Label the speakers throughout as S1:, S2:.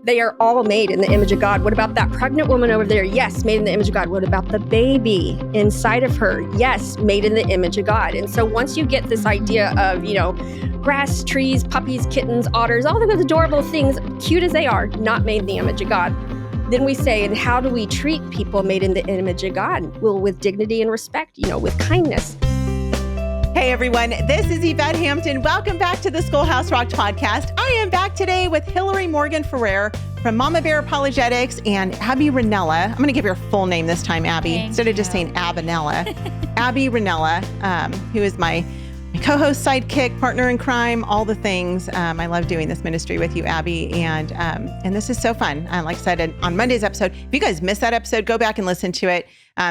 S1: They are all made in the image of God. What about that pregnant woman over there? Yes, made in the image of God. What about the baby inside of her? Yes, made in the image of God. And so once you get this idea of, grass, trees, puppies, kittens, otters, all those adorable things, cute as they are, not made in the image of God, then we say, and how do we treat people made in the image of God? Well, with dignity and respect, with kindness.
S2: Hey everyone, this is Yvette Hampton. Welcome back to the Schoolhouse Rocked podcast. I am back today with Morgan Ferrer from Bear Apologetics and Abby Rinella. I'm going to give your full name this time, Abby, instead of just saying Abinella. Abby Rinella, who is my co-host, sidekick, partner in crime, all the things. I love doing this ministry with you, Abby, and this is so fun. Like I said on Monday's episode, if you guys missed that episode, go back and listen to it.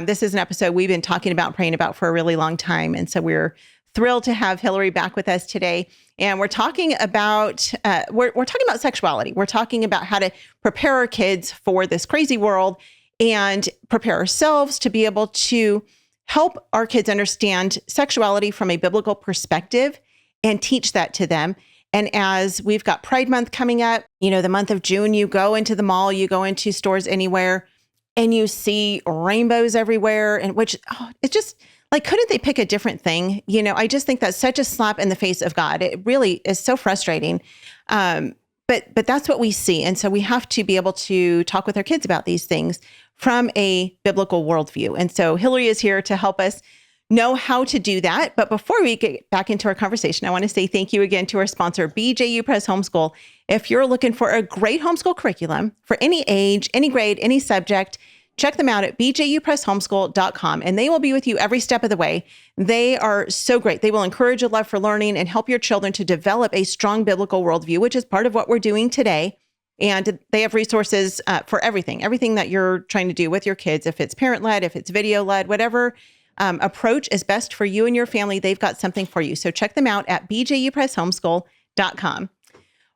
S2: This is an episode we've been talking about, praying about for a really long time, and so we're thrilled to have Hillary back with us today. And we're talking about we're talking about sexuality. We're talking about how to prepare our kids for this crazy world and prepare ourselves to be able to help our kids understand sexuality from a biblical perspective and teach that to them. And as we've got Pride Month coming up, the month of June, you go into the mall, you go into stores anywhere, and you see rainbows everywhere, and it's just like, couldn't they pick a different thing? I just think that's such a slap in the face of God. It really is so frustrating. But that's what we see. And so we have to be able to talk with our kids about these things from a biblical worldview. And so Hillary is here to help us know how to do that. But before we get back into our conversation, I want to say thank you again to our sponsor, BJU Press Homeschool. If you're looking for a great homeschool curriculum for any age, any grade, any subject, check them out at bjupresshomeschool.com, and they will be with you every step of the way. They are so great. They will encourage a love for learning and help your children to develop a strong biblical worldview, which is part of what we're doing today. And they have resources for everything that you're trying to do with your kids. If it's parent-led, if it's video-led, whatever approach is best for you and your family, they've got something for you. So check them out at bjupresshomeschool.com.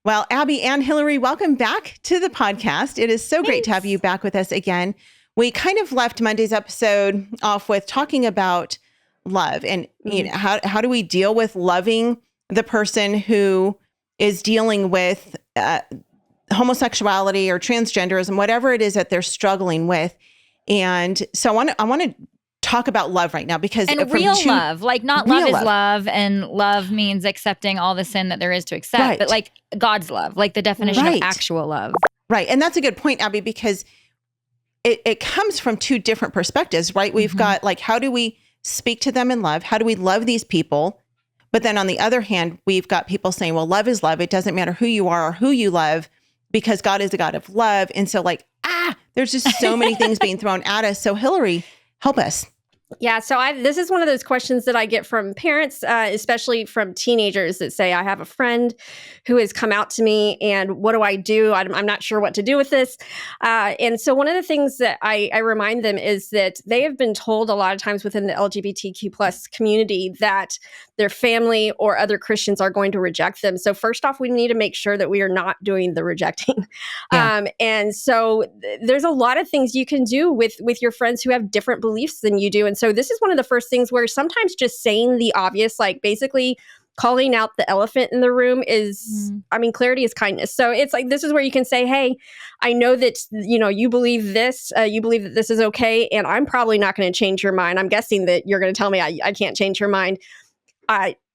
S2: Well, Abby and Hillary, welcome back to the podcast. It is so great to have you back with us again. We kind of left Monday's episode off with talking about love and how do we deal with loving the person who is dealing with homosexuality or transgenderism, whatever it is that they're struggling with. And so I want to talk about love right now because
S3: love, like not love is love, and love means accepting all the sin that there is to accept, right. But like God's love, like the definition of actual love. Right.
S2: And that's a good point, Abby, because it comes from two different perspectives, right? We've got like, how do we speak to them in love? How do we love these people? But then on the other hand, we've got people saying, well, love is love. It doesn't matter who you are or who you love because God is a God of love. And so there's just so many things being thrown at us. So Hillary, help us.
S1: Yeah, so this is one of those questions that I get from parents, especially from teenagers that say, I have a friend who has come out to me and what do I do? I'm not sure what to do with this. And so one of the things that I remind them is that they have been told a lot of times within the LGBTQ plus community that their family or other Christians are going to reject them. So first off, we need to make sure that we are not doing the rejecting. Yeah. And so there's a lot of things you can do with your friends who have different beliefs than you do. And so this is one of the first things where sometimes just saying the obvious, like basically calling out the elephant in the room is, clarity is kindness. So it's like, this is where you can say, hey, I know that, you believe this, you believe that this is okay. And I'm probably not going to change your mind. I'm guessing that you're going to tell me I can't change your mind.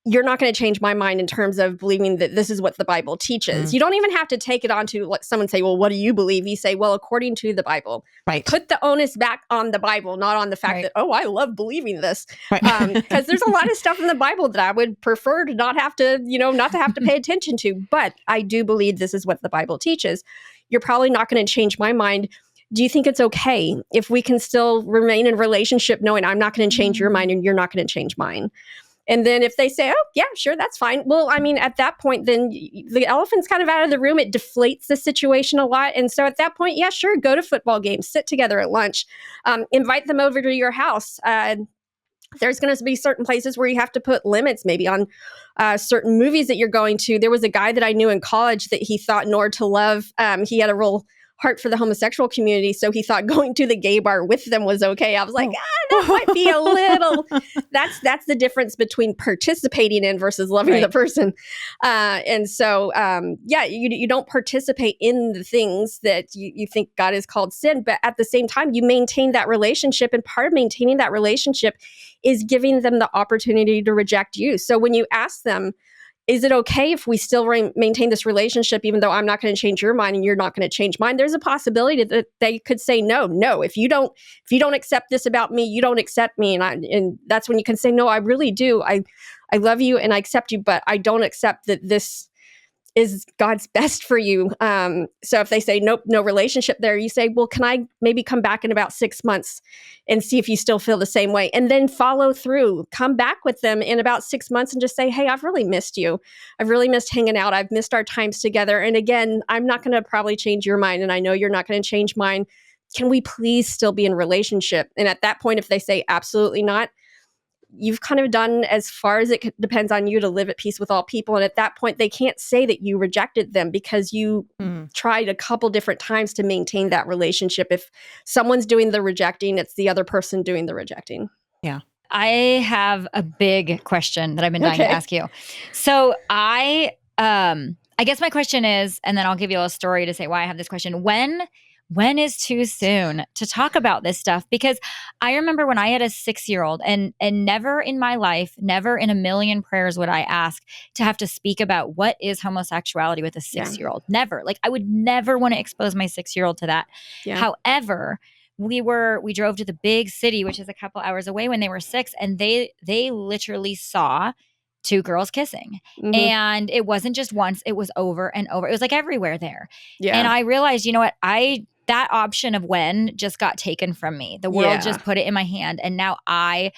S1: You're not going to change my mind in terms of believing that this is what the Bible teaches. You don't even have to take it on to let someone say, well, what do you believe? You say, well, according to the Bible. Right. Put the onus back on the Bible, not on the fact that, I love believing this. Right. Because there's a lot of stuff in the Bible that I would prefer to not have to, not to have to pay attention to. But I do believe this is what the Bible teaches. You're probably not going to change my mind. Do you think it's okay if we can still remain in a relationship knowing I'm not going to change your mind and you're not going to change mine? And then if they say, oh, yeah, sure, that's fine. Well, at that point, then the elephant's kind of out of the room. It deflates the situation a lot. And so at that point, yeah, sure, go to football games, sit together at lunch, invite them over to your house. There's going to be certain places where you have to put limits maybe on certain movies that you're going to. There was a guy that I knew in college that he thought in order to love, he had a real heart for the homosexual community. So he thought going to the gay bar with them was okay. I was like, that might be a little, that's the difference between participating in versus loving the person. And so, you don't participate in the things that you think God has called sin, but at the same time, you maintain that relationship. And part of maintaining that relationship is giving them the opportunity to reject you. So when you ask them, is it okay if we still maintain this relationship, even though I'm not going to change your mind and you're not going to change mine? There's a possibility that they could say, no, if you don't accept this about me, you don't accept me. And that's when you can say, no, I really do. I love you and I accept you, but I don't accept that this is God's best for you. So if they say, nope, no relationship there, you say, well, can I maybe come back in about 6 months and see if you still feel the same way? And then follow through, come back with them in about 6 months and just say, hey, I've really missed you. I've really missed hanging out. I've missed our times together. And again, I'm not going to probably change your mind. And I know you're not going to change mine. Can we please still be in a relationship? And at that point, if they say absolutely not, you've kind of done as far as it depends on you to live at peace with all people. And at that point, they can't say that you rejected them because you tried a couple different times to maintain that relationship. If someone's doing the rejecting, it's the other person doing the rejecting.
S2: Yeah.
S3: I have a big question that I've been dying to ask you. So I guess my question is, and then I'll give you a story to say why I have this question. When is too soon to talk about this stuff? Because I remember when I had a 6-year-old and never in my life, never in a million prayers would I ask to have to speak about what is homosexuality with a 6-year-old. Never. Like I would never want to expose my 6-year-old to that. Yeah. However, we drove to the big city, which is a couple hours away when they were 6, and they literally saw 2 girls kissing. Mm-hmm. And it wasn't just once, it was over and over. It was like everywhere there. Yeah. And I realized, you know what, that option of when just got taken from me. The world just put it in my hand. And now I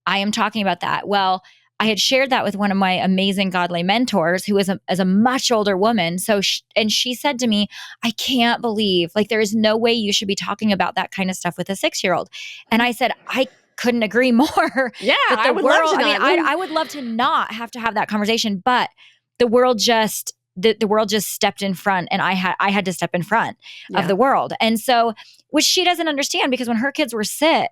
S3: am talking about that. Well, I had shared that with one of my amazing godly mentors who is a much older woman. So, she said to me, I can't believe, like, there is no way you should be talking about that kind of stuff with a 6-year-old. And I said, I couldn't agree more.
S1: Yeah, I would love to not.
S3: I would love to not have to have that conversation, but the world just stepped in front, and I had to step in front of the world. And so, which she doesn't understand, because when her kids were 6,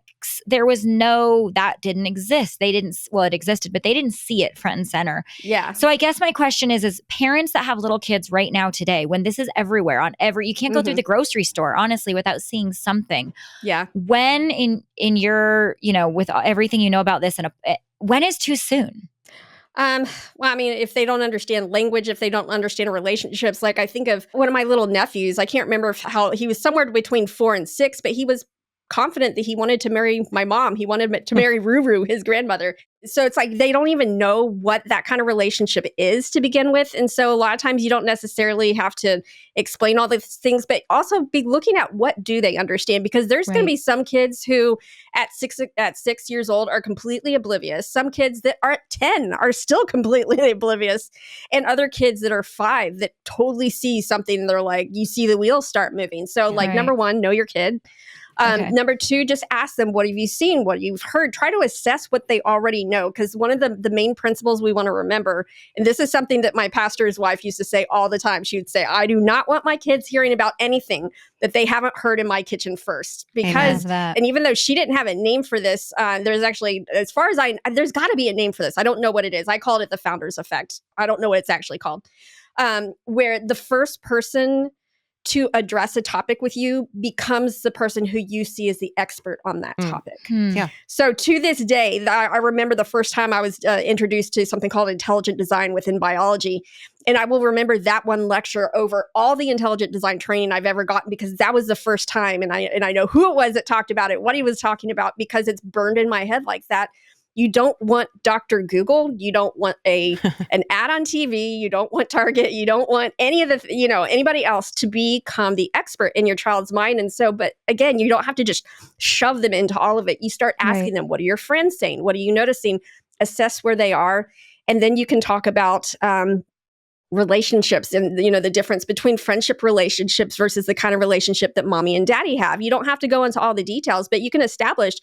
S3: there was that didn't exist. It existed, but they didn't see it front and center. Yeah. So I guess my question is parents that have little kids right now today, when this is everywhere you can't go through the grocery store, honestly, without seeing something. Yeah. When in your, with everything you know about this, when is too soon?
S1: Well, I mean, if they don't understand language, if they don't understand relationships, like I think of one of my little nephews, I can't remember how he was somewhere between 4 and 6, but he was confident that he wanted to marry my mom. He wanted to marry Ruru, his grandmother. So it's like they don't even know what that kind of relationship is to begin with. And so a lot of times you don't necessarily have to explain all these things, but also be looking at what do they understand, because there's going to be some kids who at 6 years old are completely oblivious. Some kids that are at 10 are still completely oblivious, and other kids that are 5 that totally see something and they're like, you see the wheels start moving. So number 1, know your kid. Number 2, just ask them, what have you seen? What you've heard? Try to assess what they already know. Because one of the main principles we want to remember, and this is something that my pastor's wife used to say all the time. She would say, I do not want my kids hearing about anything that they haven't heard in my kitchen first. Because, and even though she didn't have a name for this, there's actually, as far as there's got to be a name for this. I don't know what it is. I called it the founder's effect. I don't know what it's actually called. Where the first person to address a topic with you becomes the person who you see as the expert on that topic. Yeah. So to this day, I remember the first time I was introduced to something called intelligent design within biology. And I will remember that one lecture over all the intelligent design training I've ever gotten, because that was the first time. And I know who it was that talked about it, what he was talking about, because it's burned in my head like that. You don't want Dr. Google. You don't want an ad on TV. You don't want Target. You don't want any of anybody else to become the expert in your child's mind. And so, but again, you don't have to just shove them into all of it. You start asking them, what are your friends saying? What are you noticing? Assess where they are. And then you can talk about relationships and the difference between friendship relationships versus the kind of relationship that mommy and daddy have. You don't have to go into all the details, but you can establish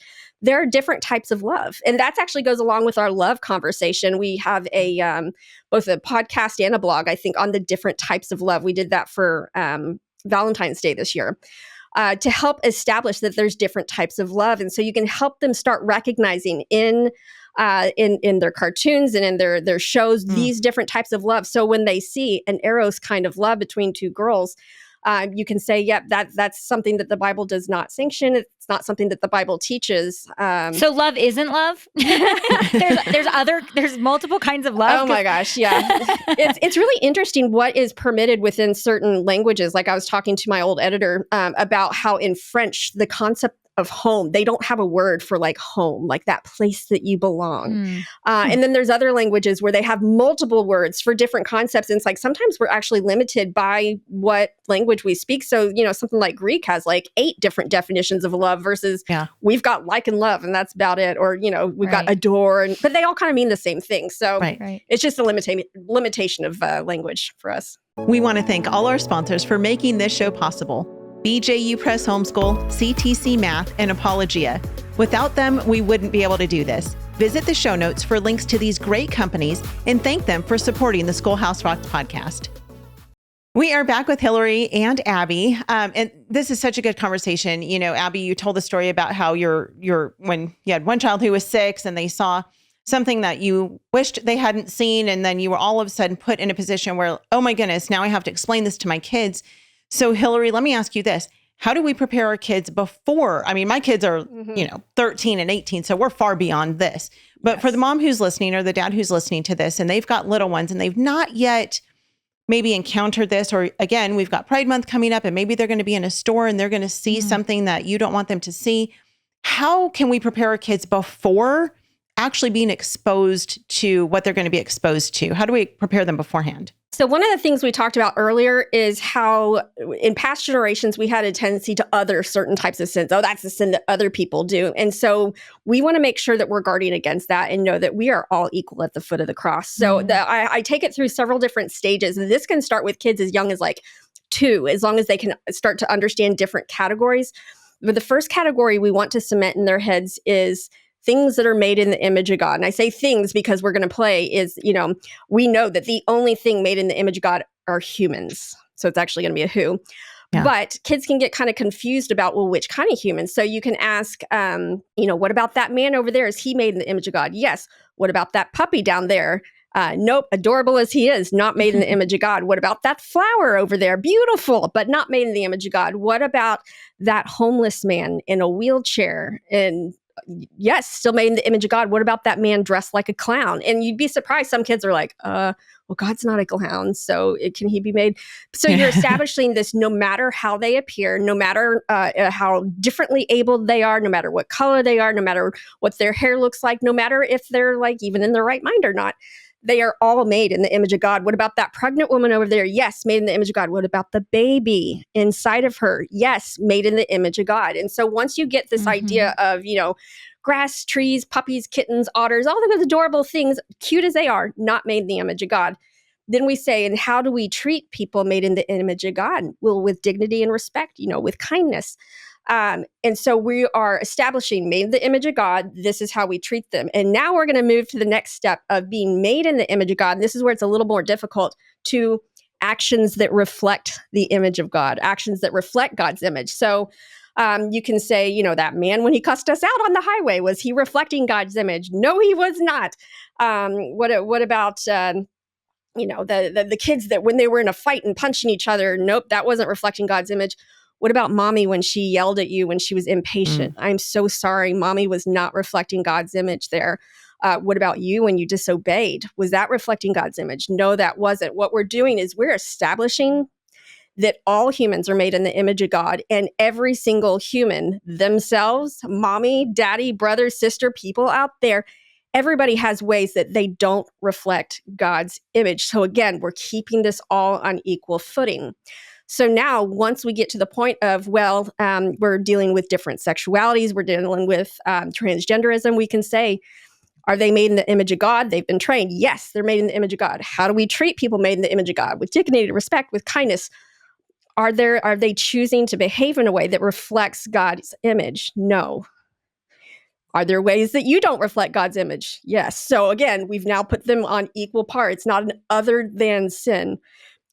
S1: there are different types of love. And that actually goes along with our love conversation. We have both a podcast and a blog, I think, on the different types of love. We did that for Valentine's Day this year. To help establish that there's different types of love. And so you can help them start recognizing in their cartoons and in their shows, these different types of love. So when they see an Eros kind of love between two girls, you can say, yep, that's something that the Bible does not sanction. It's not something that the Bible teaches.
S3: So love isn't love? There's multiple kinds of love.
S1: Oh my gosh, yeah. It's really interesting what is permitted within certain languages. Like I was talking to my old editor about how in French, the concept of home, they don't have a word for like home, like that place that you belong. And then there's other languages where they have multiple words for different concepts. And it's like sometimes we're actually limited by what language we speak. So, something like Greek has like 8 different definitions of love versus we've got like and love, and that's about it. Or, we've got adore, but they all kind of mean the same thing. So it's just a limitation of language for us.
S2: We want to thank all our sponsors for making this show possible. BJU Press Homeschool, CTC Math, and Apologia. Without them, we wouldn't be able to do this. Visit the show notes for links to these great companies and thank them for supporting the Schoolhouse Rocks podcast. We are back with Hillary and Abby, and this is such a good conversation. Abby, you told the story about how when you had one child who was 6 and they saw something that you wished they hadn't seen, and then you were all of a sudden put in a position where, oh my goodness, now I have to explain this to my kids. So Hillary, let me ask you this. How do we prepare our kids before? I mean, my kids are, 13 and 18, so we're far beyond this. But for the mom who's listening or the dad who's listening to this, and they've got little ones and they've not yet maybe encountered this, or again, we've got Pride Month coming up and maybe they're going to be in a store and they're going to see something that you don't want them to see. How can we prepare our kids before actually being exposed to what they're going to be exposed to? How do we prepare them beforehand?
S1: So one of the things we talked about earlier is how in past generations, we had a tendency to other certain types of sins. Oh, that's a sin that other people do. And so we want to make sure that we're guarding against that and know that we are all equal at the foot of the cross. So I take it through several different stages. And this can start with kids as young as like 2, as long as they can start to understand different categories. But the first category we want to cement in their heads is things that are made in the image of God. And I say things because we're going to play is, we know that the only thing made in the image of God are humans. So it's actually going to be a who. Yeah. But kids can get kind of confused about, well, which kind of humans? So you can ask, what about that man over there? Is he made in the image of God? Yes. What about that puppy down there? Nope. Adorable as he is, not made in the image of God. What about that flower over there? Beautiful, but not made in the image of God. What about that homeless man in a wheelchair? And yes, still made in the image of God. What about that man dressed like a clown? And you'd be surprised. Some kids are like, well, God's not a clown, so can he be made? So you're establishing this no matter how they appear, no matter how differently abled they are, no matter what color they are, no matter what their hair looks like, no matter if they're like even in their right mind or not. They are all made in the image of God. What about that pregnant woman over there? Yes, made in the image of God. What about the baby inside of her? Yes, made in the image of God. And so once you get this idea of, grass, trees, puppies, kittens, otters, all those adorable things, cute as they are, not made in the image of God, then we say, and how do we treat people made in the image of God? Well, with dignity and respect, with kindness. And so we are establishing made in the image of God. This is how we treat them. And now we're going to move to the next step of being made in the image of God. And this is where it's a little more difficult, to actions that reflect the image of God, actions that reflect God's image. So you can say, that man, when he cussed us out on the highway, was he reflecting God's image? No, he was not. What about the kids that when they were in a fight and punching each other? Nope, that wasn't reflecting God's image. What about mommy when she yelled at you when she was impatient? I'm so sorry. Mommy was not reflecting God's image there. What about you when you disobeyed? Was that reflecting God's image? No, that wasn't. What we're doing is we're establishing that all humans are made in the image of God, and every single human themselves, mommy, daddy, brother, sister, people out there, everybody has ways that they don't reflect God's image. So again, we're keeping this all on equal footing. So now, once we get to the point of, we're dealing with different sexualities, we're dealing with transgenderism, we can say, are they made in the image of God? They've been trained. Yes, they're made in the image of God. How do we treat people made in the image of God? With dignity, respect, with kindness. Are they choosing to behave in a way that reflects God's image? No. Are there ways that you don't reflect God's image? Yes. So again, we've now put them on equal par. It's not an other than sin.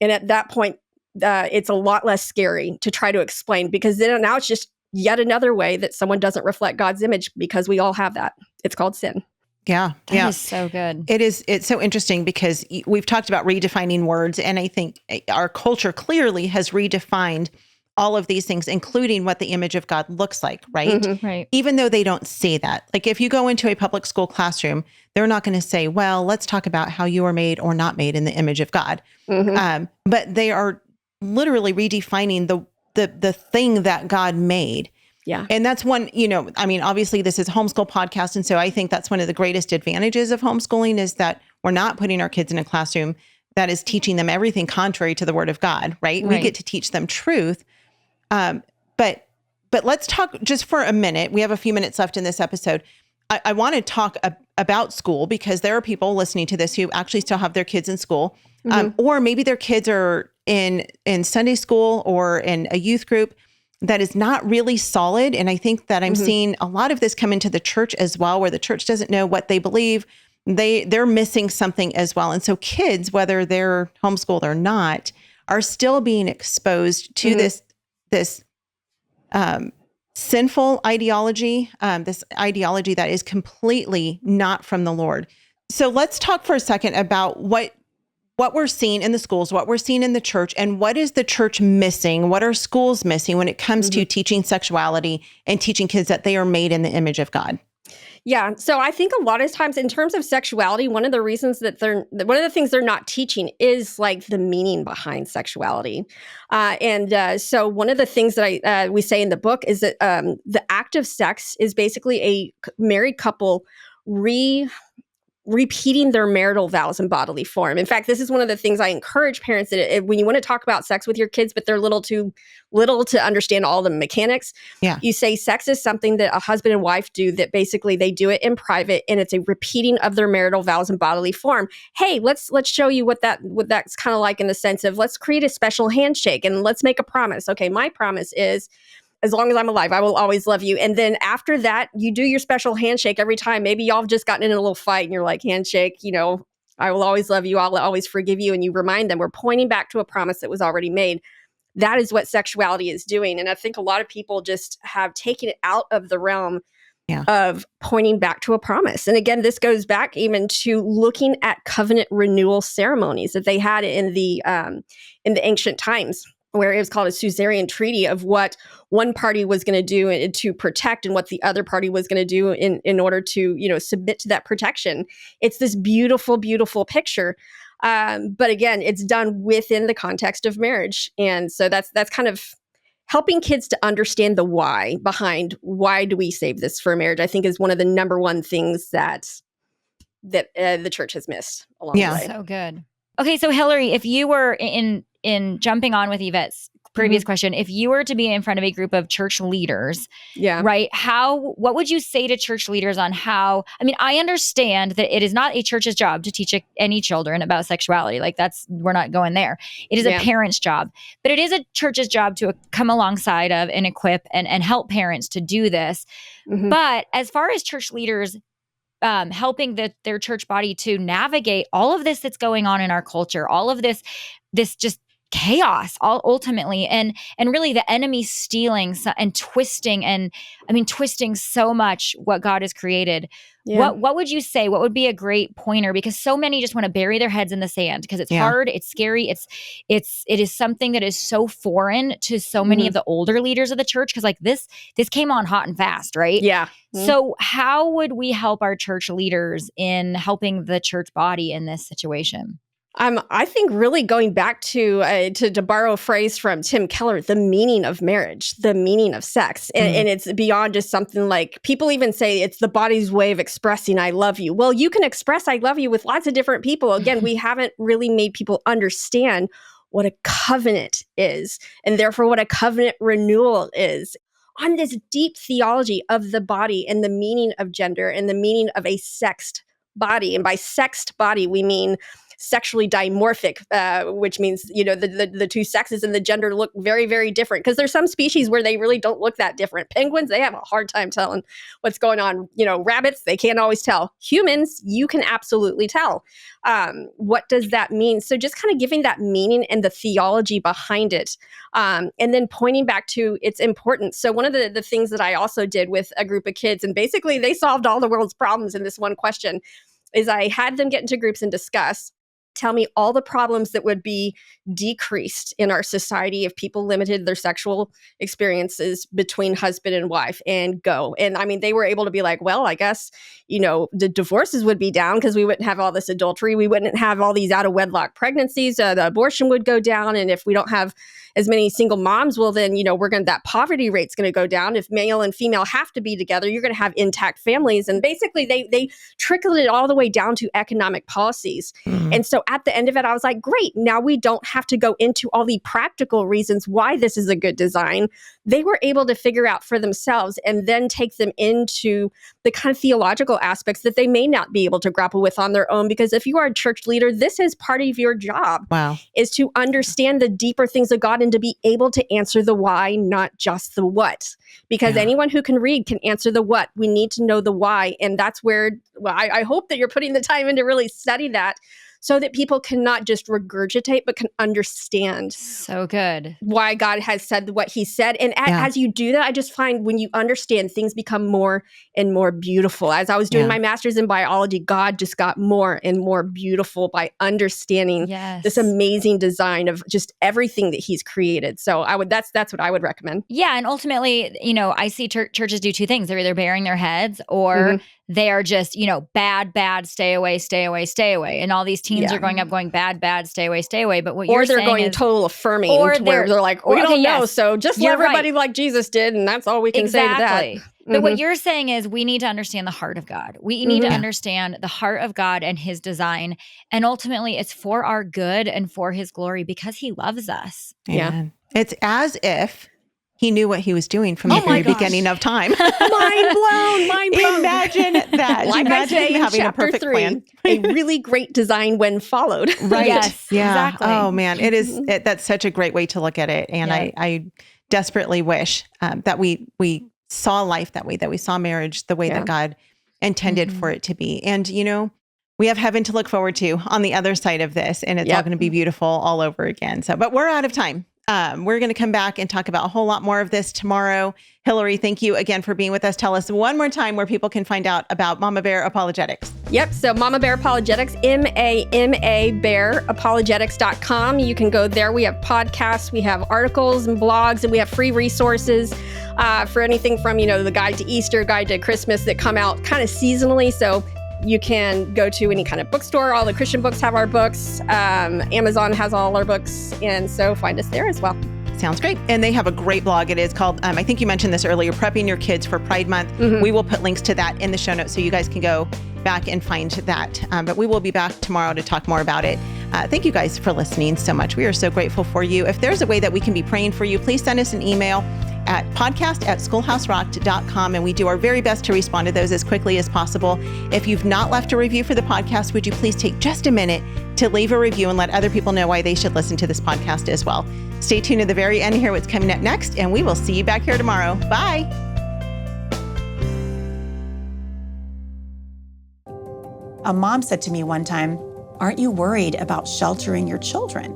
S1: And at that point, it's a lot less scary to try to explain, because then now it's just yet another way that someone doesn't reflect God's image, because we all have that. It's called sin.
S2: Yeah.
S3: That is so good.
S2: It's so interesting because we've talked about redefining words. And I think our culture clearly has redefined all of these things, including what the image of God looks like, right?
S3: Right.
S2: Even though they don't say that. Like if you go into a public school classroom, they're not going to say, well, let's talk about how you are made or not made in the image of God. But they are literally redefining the thing that God made.
S1: Yeah.
S2: And that's one, obviously this is a homeschool podcast. And so I think that's one of the greatest advantages of homeschooling is that we're not putting our kids in a classroom that is teaching them everything contrary to the word of God, right? We get to teach them truth. But let's talk just for a minute. We have a few minutes left in this episode. I want to talk about school, because there are people listening to this who actually still have their kids in school, or maybe their kids are in Sunday school or in a youth group that is not really solid. And I think that I'm seeing a lot of this come into the church as well, where the church doesn't know what they believe. They're missing something as well. And so kids, whether they're homeschooled or not, are still being exposed to this sinful ideology, this ideology that is completely not from the Lord. So let's talk for a second about what we're seeing in the schools, what we're seeing in the church, and what is the church missing? What are schools missing when it comes to teaching sexuality and teaching kids that they are made in the image of God?
S1: Yeah. So I think a lot of times in terms of sexuality, one of the reasons that one of the things they're not teaching is like the meaning behind sexuality. So one of the things that we say in the book is that the act of sex is basically a married couple repeating their marital vows in bodily form. In fact, this is one of the things I encourage parents that when you want to talk about sex with your kids, but they're too little to understand all the mechanics, you say sex is something that a husband and wife do, that basically they do it in private, and it's a repeating of their marital vows in bodily form. Hey, let's show you what that's kind of like, in the sense of, let's create a special handshake and let's make a promise. Okay, my promise is, as long as I'm alive, I will always love you. And then after that, you do your special handshake every time. Maybe y'all have just gotten in a little fight and you're like, handshake, I will always love you. I'll always forgive you. And you remind them we're pointing back to a promise that was already made. That is what sexuality is doing. And I think a lot of people just have taken it out of the realm of pointing back to a promise. And again, this goes back even to looking at covenant renewal ceremonies that they had in the ancient times, where it was called a suzerain treaty of what one party was going to do to protect and what the other party was going to do in order to, submit to that protection. It's this beautiful, beautiful picture. But again, it's done within the context of marriage. And so that's kind of helping kids to understand the why behind why do we save this for marriage, I think is one of the number one things that the church has missed along the way.
S3: So good. Okay, so Hillary, if you were in jumping on with Yvette's previous question, if you were to be in front of a group of church leaders, right, what would you say to church leaders on how, I understand that it is not a church's job to teach any children about sexuality. Like we're not going there. It is a parent's job, but it is a church's job to come alongside of and equip and help parents to do this. But as far as church leaders helping their church body to navigate all of this that's going on in our culture, all of this just chaos, ultimately, and really the enemy stealing and twisting, twisting so much what God has created. What would you say? What would be a great pointer? Because so many just want to bury their heads in the sand because it's hard, it's scary, it is something that is so foreign to so many of the older leaders of the church, because like this came on hot and fast, right? So how would we help our church leaders in helping the church body in this situation?
S1: I think really going back to borrow a phrase from Tim Keller, the meaning of marriage, the meaning of sex. And it's beyond just something like, people even say it's the body's way of expressing I love you. Well, you can express I love you with lots of different people. Again, we haven't really made people understand what a covenant is, and therefore what a covenant renewal is, on this deep theology of the body and the meaning of gender and the meaning of a sexed body. And by sexed body, we mean sexually dimorphic, which means, the two sexes and the gender look very, very different. Because there's some species where they really don't look that different. Penguins, they have a hard time telling what's going on. Rabbits, they can't always tell. Humans, you can absolutely tell. What does that mean? So just kind of giving that meaning and the theology behind it. And then pointing back to its importance. So one of the things that I also did with a group of kids, and basically they solved all the world's problems in this one question, is I had them get into groups and discuss, tell me all the problems that would be decreased in our society if people limited their sexual experiences between husband and wife, and go. And I mean, they were able to be like, well, I guess, the divorces would be down because we wouldn't have all this adultery. We wouldn't have all these out of wedlock pregnancies. The abortion would go down. And if we don't have as many single moms, well, then, that poverty rate's going to go down. If male and female have to be together, you're going to have intact families. And basically they trickled it all the way down to economic policies. Mm-hmm. And so at the end of it, I was like, great, now we don't have to go into all the practical reasons why this is a good design. They were able to figure out for themselves and then take them into the kind of theological aspects that they may not be able to grapple with on their own. Because if you are a church leader, this is part of your job.
S2: Wow.
S1: Is to understand the deeper things of God and to be able to answer the why, not just the what. Because anyone who can read can answer the what. We need to know the why. And that's where, I hope that you're putting the time in to really study that, so that people can not just regurgitate, but can understand.
S3: So good.
S1: Why God has said what he said. And as you do that, I just find when you understand, things become more and more beautiful. As I was doing my master's in biology, God just got more and more beautiful by understanding this amazing design of just everything that he's created. So that's what I would recommend.
S3: Yeah. And ultimately, I see churches do two things. They're either burying their heads or they are just, bad, stay away. And all these teens are going up going bad, stay away. But what you're saying is— Or
S1: they're going total affirming, or where they're like, we don't know, so just let everybody like Jesus did, and that's all we can say to that.
S3: But what you're saying is we need to understand the heart of God. We need to understand the heart of God and his design. And ultimately, it's for our good and for his glory because he loves us.
S2: Amen. Yeah. It's as if he knew what he was doing from the very beginning of time.
S1: Mind blown.
S2: Imagine that.
S1: Like
S2: Imagine
S1: I say in
S2: having a
S1: chapter
S2: perfect
S1: 3,
S2: plan.
S1: a really great design when followed.
S2: Right.
S3: Yes,
S2: yeah.
S3: exactly.
S2: Oh man, it is. That's such a great way to look at it. And I desperately wish that we saw life that way, that we saw marriage the way that God intended for it to be. And, we have heaven to look forward to on the other side of this, and it's all going to be beautiful all over again. So, but we're out of time. We're going to come back and talk about a whole lot more of this tomorrow. Hillary, thank you again for being with us. Tell us one more time where people can find out about Mama Bear Apologetics.
S1: Yep. So Mama Bear Apologetics, MAMA Bear Apologetics.com. You can go there. We have podcasts, we have articles and blogs, and we have free resources for anything from, the guide to Easter, guide to Christmas that come out kind of seasonally. So you can go to any kind of bookstore. All the Christian books have our books. Amazon has all our books. And so find us there as well.
S2: Sounds great. And they have a great blog. It is called, I think you mentioned this earlier, Prepping Your Kids for Pride Month. Mm-hmm. We will put links to that in the show notes so you guys can go back and find that. But we will be back tomorrow to talk more about it. Thank you guys for listening so much. We are so grateful for you. If there's a way that we can be praying for you, please send us an email at podcast@schoolhouserocked.com, and we do our very best to respond to those as quickly as possible. If you've not left a review for the podcast, would you please take just a minute to leave a review and let other people know why they should listen to this podcast as well. Stay tuned at the very end to hear what's coming up next, and we will see you back here tomorrow. Bye.
S4: A mom said to me one time, "Aren't you worried about sheltering your children?"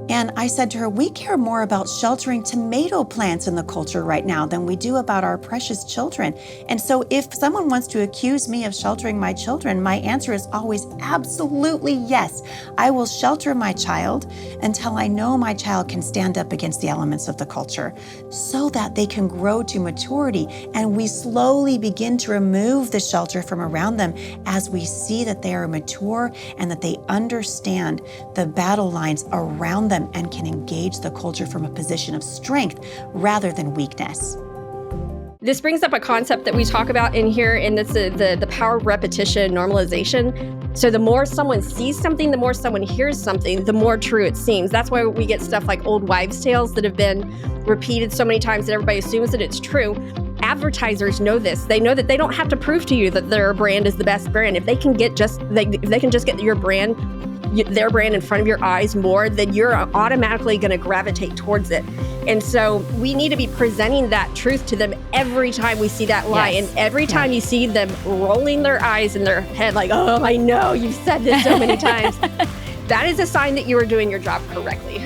S4: And I said to her, we care more about sheltering tomato plants in the culture right now than we do about our precious children. And so if someone wants to accuse me of sheltering my children, my answer is always absolutely yes. I will shelter my child until I know my child can stand up against the elements of the culture so that they can grow to maturity. And we slowly begin to remove the shelter from around them as we see that they are mature and that they understand the battle lines around them and can engage the culture from a position of strength rather than weakness.
S1: This brings up a concept that we talk about in here, and it's the power of repetition, normalization. So the more someone sees something, the more someone hears something, the more true it seems. That's why we get stuff like old wives' tales that have been repeated so many times that everybody assumes that it's true. Advertisers know this. They know that they don't have to prove to you that their brand is the best brand. If they can get just get your brand their brand in front of your eyes more, then you're automatically going to gravitate towards it. And so we need to be presenting that truth to them every time we see that lie.
S3: Yes.
S1: And every time you see them rolling their eyes in their head like, oh, I know, you've said this so many times. That is a sign that you are doing your job correctly.